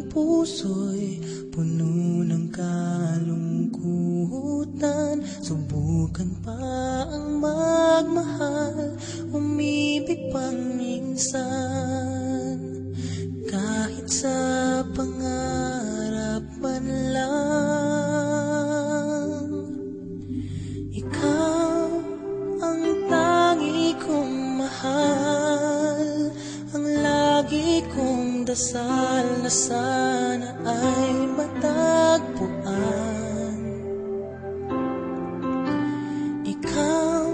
puso'y puno ng kalungkutan. Subukan pa ang magmahal, umibig pang minsan. Kahit sa pangarap man lang, ikaw ang tangi kong mahal. Ang lagi kong dasal na sana ay matagpuan. Ikaw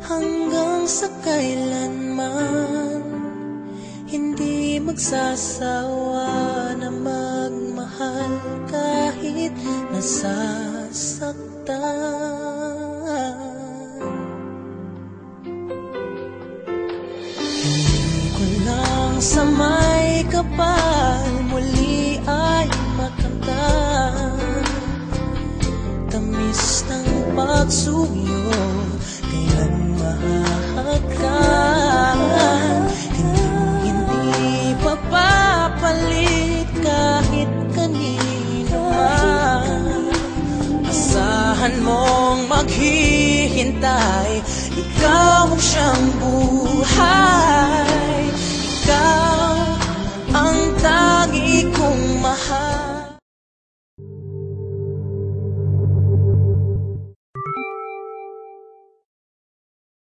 hanggang sa kailanman, hindi magsasawa na magmahal kahit nasasaktan. Hingin ko lang sa may kapal muli ay makamtan. Tamis ng pagsuyo, kailan mahahagkan. Hindi papapalit kahit kanino man. Asahan mong maghihintay, ikaw ang siyang buhay.